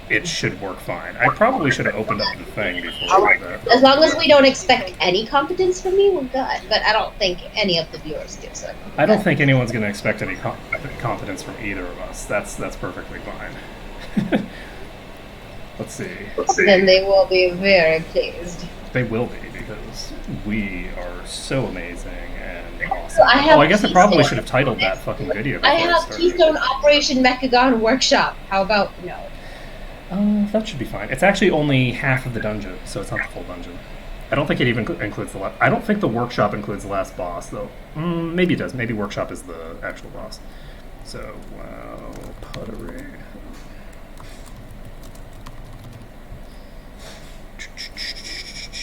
it should work fine. I probably should have opened up the thing before I did that. As long as we don't expect any competence from you, we're good. But I don't think any of the viewers do. So I don't think anyone's going to expect any competence from either of us. That's perfectly fine. Let's see. Then they will be very pleased. They will be, because we are so amazing and awesome. So I guess I probably should have titled that fucking video before I have Keystone Operation Mechagon Workshop. How about no? That should be fine. It's actually only half of the dungeon, so it's not the full dungeon. I don't think it even includes the last... I don't think the workshop includes the last boss, though. Maybe it does. Maybe workshop is the actual boss. So, wow, puttering.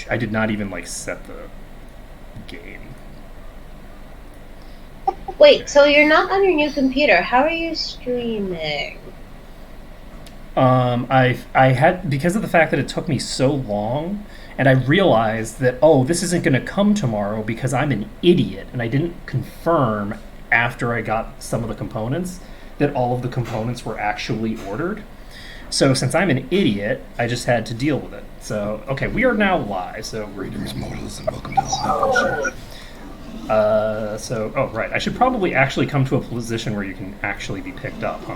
I did not even, like, set the game. Wait, so you're not on your new computer. How are you streaming? I had, because of the fact that it took me so long, and I realized that, oh, this isn't going to come tomorrow because I'm an idiot, and I didn't confirm after I got some of the components that all of the components were actually ordered. So since I'm an idiot, I just had to deal with it. So, okay, we are now live, so greetings, mortals, and welcome to the so, oh, right, I should probably actually come to a position where you can actually be picked up, huh?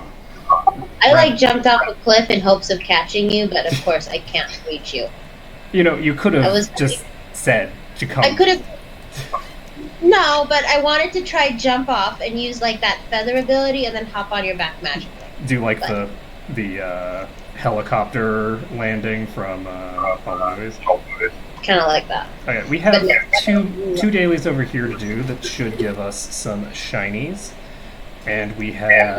I jumped off a cliff in hopes of catching you, but of course I can't reach you. You know, you could have just said to come. I could have. No, but I wanted to try jump off and use like that feather ability and then hop on your back magically. Do like the helicopter landing from all the movies. Kind of like that. Okay, we have two dailies over here to do that should give us some shinies, and we have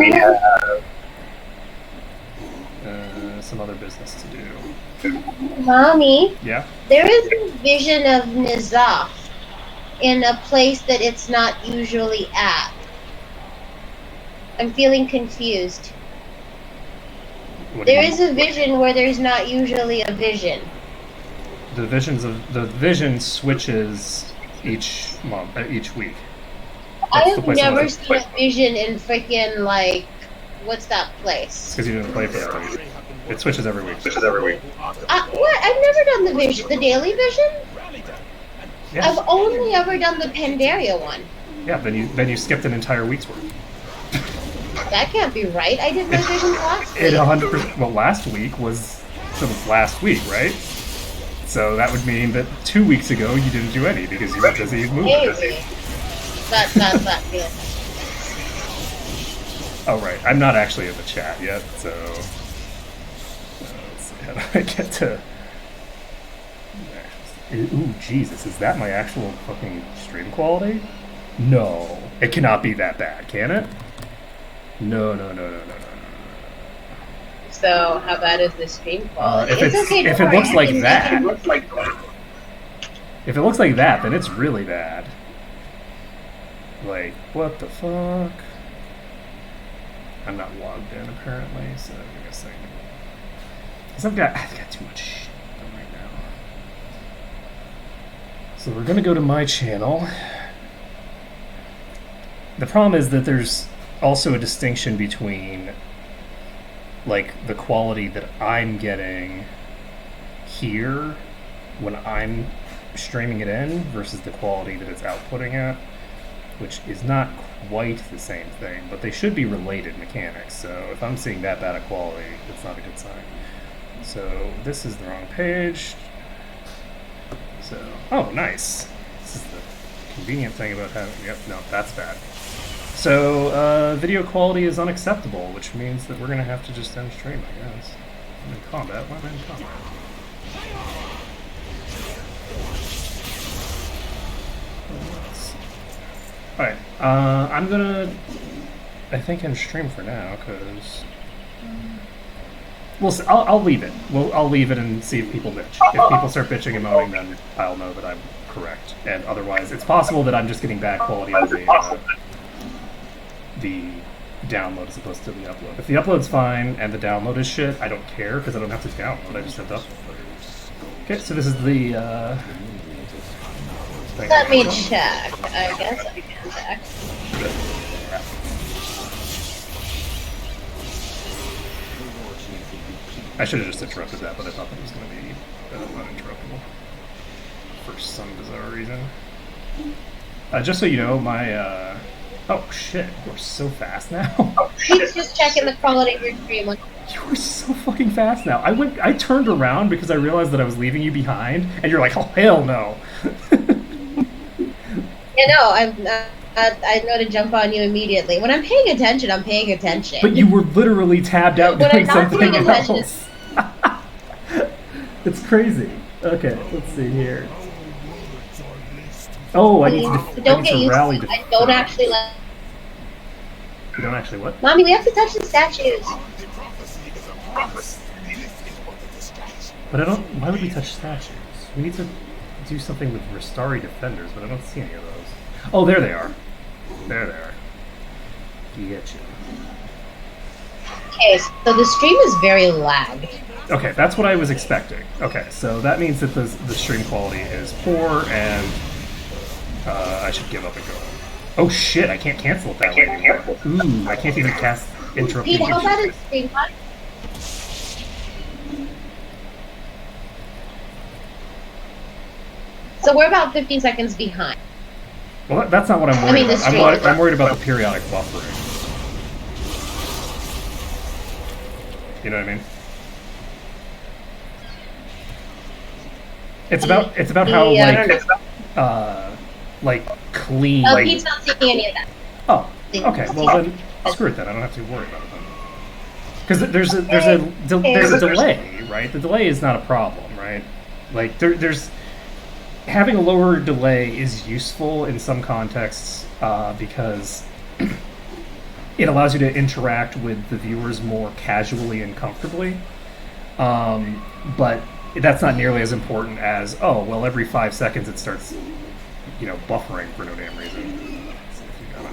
some other business to do. Mommy? Yeah? There is a vision of Nizaf in a place that it's not usually at. I'm feeling confused. There is a vision where there's not usually a vision. The vision switches each month, each week. I have never seen a vision in freaking, like, what's that place? Because you didn't play for that. It switches every week. What? I've never done the vision. The daily vision? Yeah. I've only ever done the Pandaria one. Yeah, then you skipped an entire week's worth. That can't be right. I did my visions last week. 100%. Well, last week was last week, right? So that would mean that 2 weeks ago you didn't do any because you were busy moving. That. Oh, right. I'm not actually in the chat yet, so... let's see, how do I get to... Ooh, Jesus, is that my actual fucking stream quality? No. It cannot be that bad, can it? No. So, how bad is the stream quality? If it looks like that... If it looks like that, then it's really bad. Like, what the fuck? I'm not logged in, apparently, so give me a second. Because I've got too much shit right now. So we're going to go to my channel. The problem is that there's also a distinction between, like, the quality that I'm getting here when I'm streaming it in versus the quality that it's outputting at, which is not quite the same thing, but they should be related mechanics. So if I'm seeing that bad a quality, it's not a good sign. So this is the wrong page. So, oh, nice. This is the convenient thing about having, yep, no, that's bad. So video quality is unacceptable, which means that we're going to have to just end stream, I guess. I'm in combat. Why am I in combat? Alright, I'm gonna, I think, end stream for now, because... I'll leave it. I'll leave it and see if people bitch. If people start bitching and moaning, then I'll know that I'm correct. And otherwise, it's possible that I'm just getting bad quality on the download as opposed to the upload. If the upload's fine and the download is shit, I don't care, because I don't have to download, I just have to upload. Okay, so this is the, Let me check. I guess I can check. I should have just interrupted that, but I thought that was going to be uninterruptible for some bizarre reason. Just so you know, my oh shit, you're so fast now. He's just checking the quality of your stream. You were so fucking fast now. I turned around because I realized that I was leaving you behind, and you're like, oh hell no. Yeah, no, I know to jump on you immediately. When I'm paying attention, I'm paying attention. But you were literally tabbed out when doing I'm not something paying else. It's crazy. Okay, let's see here. Oh, I need to rally. I don't actually let. You don't actually what? Mommy, we have to touch the statues. But I don't. Why would we touch statues? We need to do something with Restari defenders, but I don't see any of those. Oh, there they are. There they are. Get you. Okay, so the stream is very lagged. Okay, that's what I was expecting. Okay, so that means that the stream quality is poor, and I should give up and go. Oh shit, I can't cancel it that way anymore. Ooh, I can't even cast interrupt. Pete, how about a stream cut? So we're about 15 seconds behind. Well, that's not what I'm worried about. I'm worried about the periodic buffering. You know what I mean? It's about how like clean. Oh, Pete's not seeing any of that. Oh, okay. Well then, screw it then. I don't have to worry about it then. Because there's a delay, right? The delay is not a problem, right? Like there's having a lower delay is useful in some contexts because it allows you to interact with the viewers more casually and comfortably. But that's not nearly as important as, oh, well, every 5 seconds it starts, buffering for no damn reason. Let's see if we got on.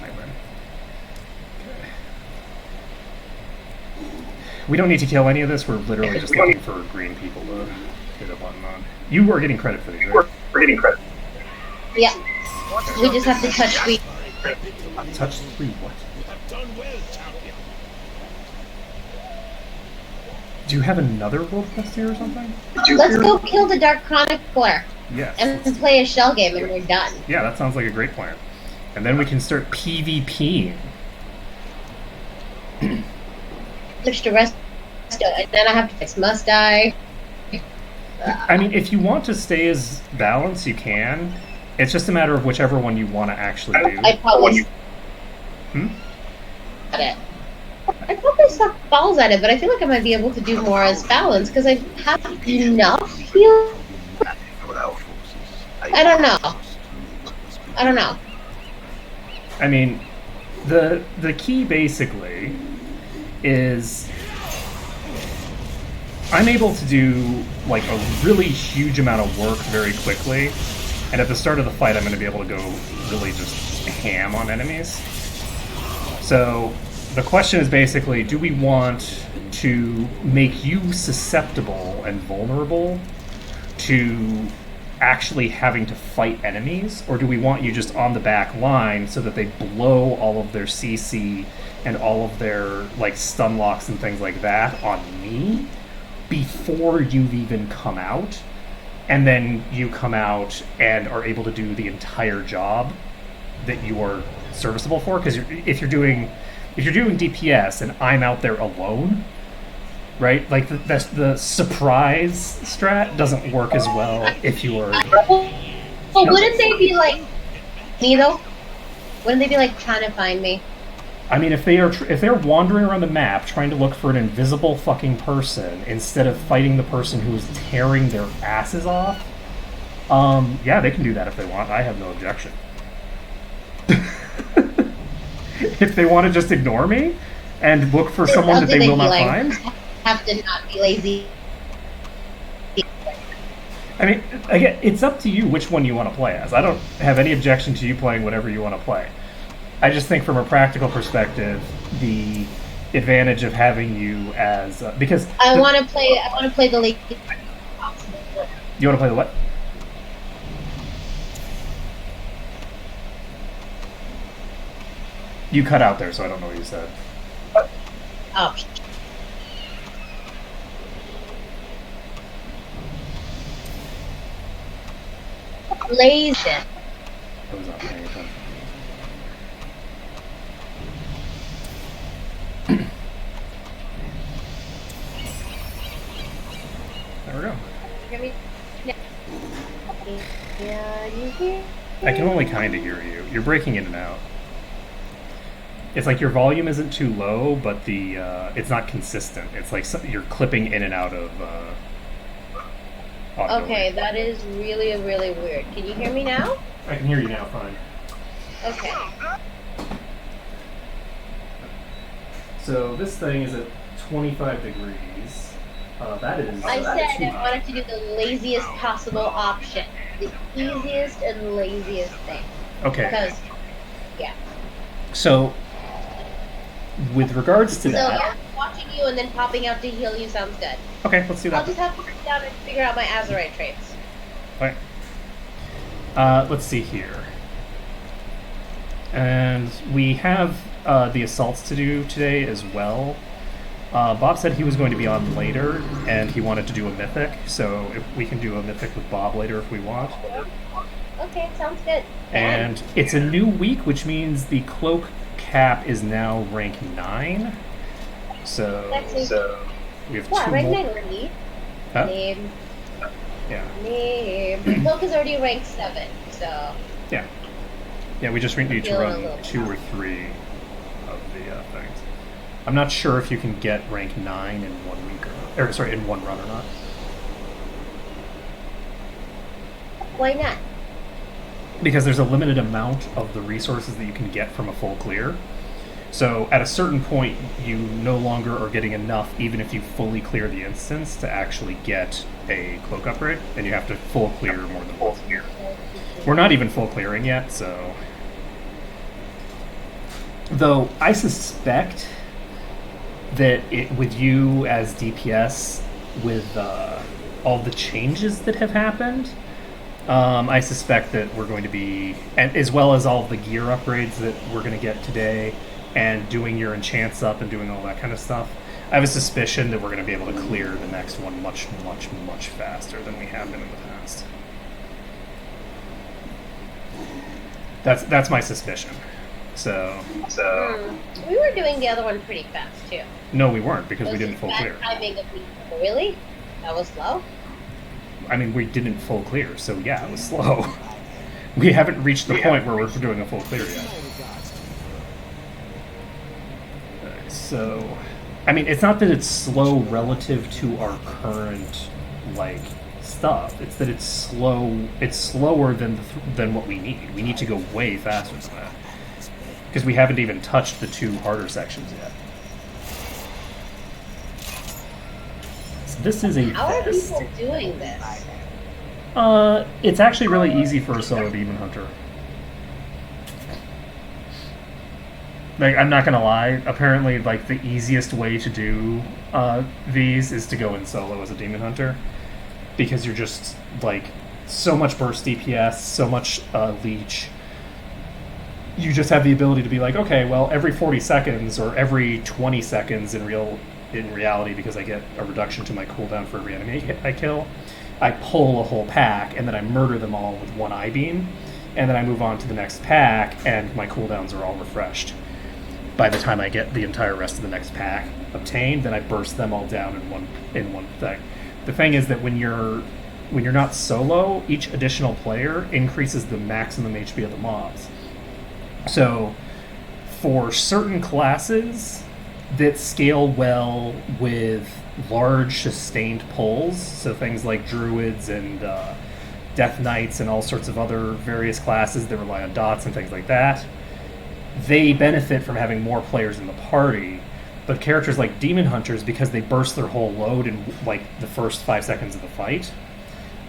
I win. Okay. We don't need to kill any of this. We're literally just looking for green people to hit a button on. You are getting credit for these, right? We're getting credit. Yeah. We just have to touch green. Touch 3 what? Do you have another world quest here or something? Let's go kill the Dark Chronicler. Yes. And play a shell game and we're done. Yeah, that sounds like a great plan. And then we can start PvPing. Switch to rest, and then I have to fix must I. I mean, if you want to stay as balanced, you can. It's just a matter of whichever one you want to actually do. I probably at it. I probably suck balls at it, but I feel like I might be able to do more as balance because I have enough heal. I don't know. I mean, the key basically is I'm able to do like a really huge amount of work very quickly, and at the start of the fight I'm going to be able to go really just ham on enemies. So the question is basically, do we want to make you susceptible and vulnerable to actually having to fight enemies, or do we want you just on the back line so that they blow all of their CC and all of their like stun locks and things like that on me before you've even come out, and then you come out and are able to do the entire job that you are serviceable for? Because if you're doing DPS and I'm out there alone, right? Like the surprise strat doesn't work as well if you are. Well, wouldn't they be like me though? Wouldn't they be like trying to find me? I mean, if they're wandering around the map trying to look for an invisible fucking person instead of fighting the person who is tearing their asses off, yeah, they can do that if they want. I have no objection. If they want to just ignore me and look for someone that they will not find, have to not be lazy. I mean, again, it's up to you which one you want to play as. I don't have any objection to you playing whatever you want to play. I just think from a practical perspective, the advantage of having you as because I want to play the lazy. You want to play the what? You cut out there, so I don't know what you said. Oh. lazy. I was not paying attention. There we go. Hear me? Yeah, you hear? I can only kind of hear you. You're breaking in and out. It's like your volume isn't too low, but the it's not consistent. It's like you're clipping in and out of audio. Okay, that is really, really weird. Can you hear me now? I can hear you now, fine. Okay. So this thing is at 25 degrees. That is. I said I wanted to do the laziest possible option. The easiest and laziest thing. Okay. Because, yeah. So, with regards to So, that. watching you and then popping out to heal you sounds good. Okay, let's do that. I'll just have to sit down and figure out my Azurite traits. Okay. Let's see here. And we have the assaults to do today as well. Bob said he was going to be on later, and he wanted to do a mythic, so if we can do a mythic with Bob later if we want. Okay, sounds good. And it's a new week, which means the cloak cap is now rank 9. So we have 2 rank more. 9 already. Huh? Name. Yeah. Name. Cloak is already rank 7, so... Yeah. Yeah, we just need to Feeling a run little 2 or 3 of the things. I'm not sure if you can get rank 9 in 1 week in 1 run or not. Why not? Because there's a limited amount of the resources that you can get from a full clear. So at a certain point, you no longer are getting enough, even if you fully clear the instance, to actually get a cloak upgrade, and you have to full clear more than full clear. We're not even full clearing yet, so... Though I suspect that with you as DPS, with all the changes that have happened, I suspect that we're going to be, and as well as all the gear upgrades that we're going to get today, and doing your enchants up and doing all that kind of stuff, I have a suspicion that we're going to be able to clear the next one much, much, much faster than we have been in the past. That's my suspicion. So we were doing the other one pretty fast too. No, we weren't, because we didn't full clear. Timing of me. Really? That was slow? I mean, we didn't full clear, so yeah, it was slow. We haven't reached the point where we're doing a full clear yet. So, I mean, it's not that it's slow relative to our current, like, stuff. It's that it's slow. It's slower than what we need. We need to go way faster than that, because we haven't even touched the 2 harder sections yet. So this is a How are vest. people doing this? It's actually really easy for a solo demon hunter. Like, I'm not gonna lie, apparently, like, the easiest way to do these is to go in solo as a demon hunter, because you're just, like, so much burst DPS, so much leech. You just have the ability to be like, okay, well, every 40 seconds or every 20 seconds in reality, because I get a reduction to my cooldown for every enemy I kill, I pull a whole pack, and then I murder them all with 1 eye beam, and then I move on to the next pack, and my cooldowns are all refreshed. By the time I get the entire rest of the next pack obtained, then I burst them all down in one thing. The thing is that when you're not solo, each additional player increases the maximum HP of the mobs. So, for certain classes that scale well with large sustained pulls, so things like druids and death knights and all sorts of other various classes that rely on dots and things like that, they benefit from having more players in the party. But characters like demon hunters, because they burst their whole load in like the first 5 seconds of the fight,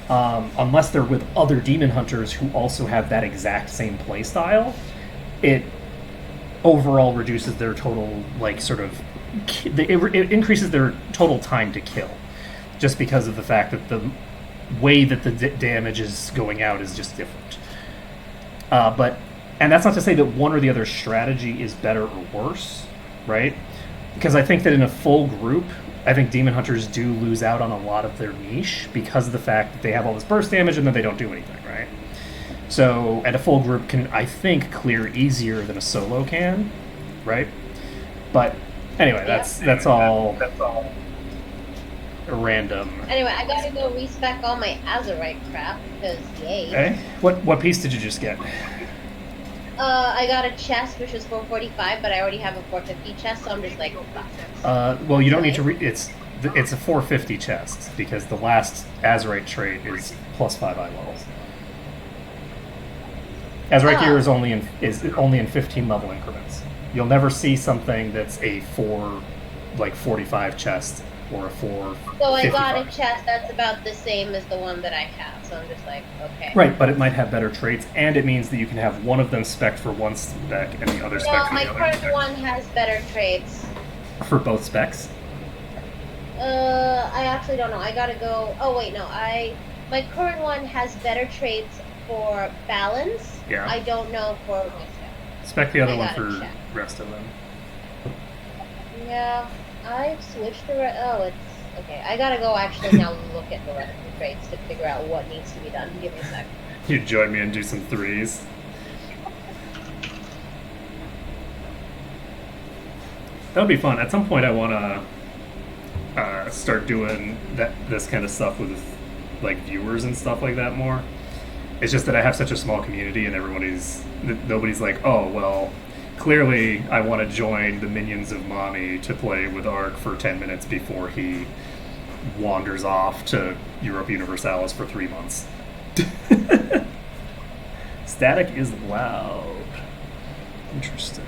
unless they're with other demon hunters who also have that exact same playstyle, it overall reduces their total, like, sort of, it increases their total time to kill, just because of the fact that the way that the damage is going out is just different. And that's not to say that one or the other strategy is better or worse, right? Because I think that in a full group, I think demon hunters do lose out on a lot of their niche because of the fact that they have all this burst damage and then they don't do anything, right? and a full group can, I think, clear easier than a solo can, right? But anyway, that's all random. Anyway, I gotta go respec all my Azurite crap, because yay. Okay. What piece did you just get? I got a chest, which was 445, but I already have a 450 chest, so I'm just like, fuck. Well, you don't need to. It's a 450 chest because the last Azurite trait is +5 eye levels. Azurite gear is only in 15 level increments. You'll never see something that's a 45 chest or a 4. So I got a chest that's about the same as the one that I have. So I'm just like, okay. Right, but it might have better traits, and it means that you can have one of them spec'd for one spec and the other spec for the other. No, my current one has better traits. For both specs? I actually don't know. I gotta go. Oh wait, no. My current one has better traits for balance. Yeah. I don't know for wisdom. Spec the other one for the rest of them. Yeah, I've switched the oh, it's okay. I gotta go actually now look at the rest of the traits to figure out what needs to be done. Give me a sec. You join me and do some 3s. That would be fun. At some point, I want to start doing this kind of stuff with like viewers and stuff like that more. It's just that I have such a small community, and nobody's like, oh well, clearly I want to join the minions of mommy to play with Ark for 10 minutes before he wanders off to Europe Universalis for 3 months. Static is loud. Interesting.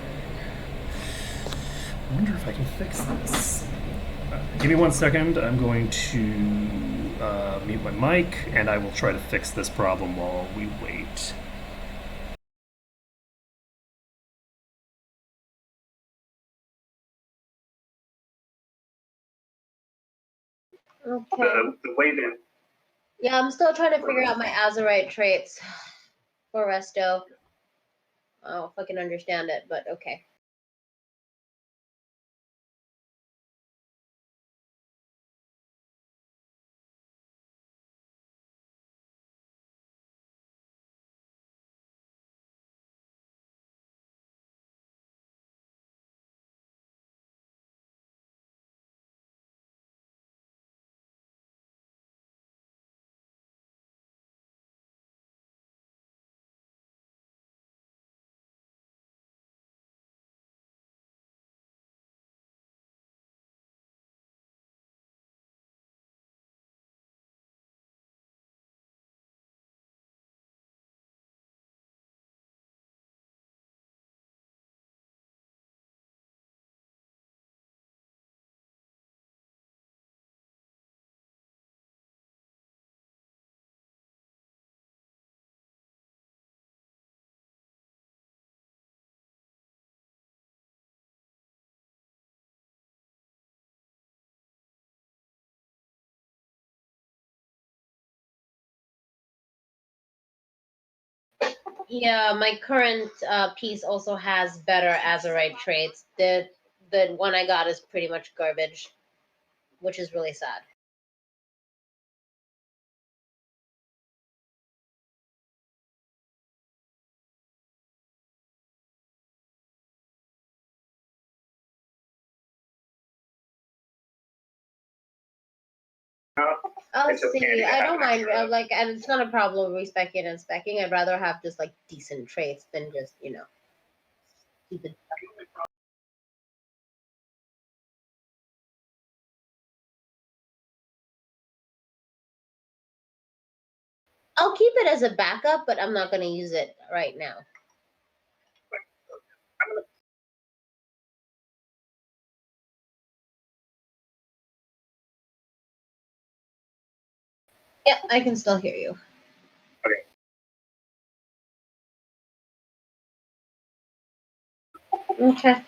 I wonder if I can fix this. Give me 1 second. I'm going to mute my mic, and I will try to fix this problem while we wait. Okay. The way that... Yeah, I'm still trying to figure out my Azurite traits for Resto. I don't fucking understand it, but okay. Yeah, my current piece also has better Azurite traits. The one I got is pretty much garbage, which is really sad. I'll see. I don't mind. Like, and it's not a problem respecing and specking. I'd rather have just like decent traits than just keep it. I'll keep it as a backup, but I'm not going to use it right now. Yeah, I can still hear you. Okay.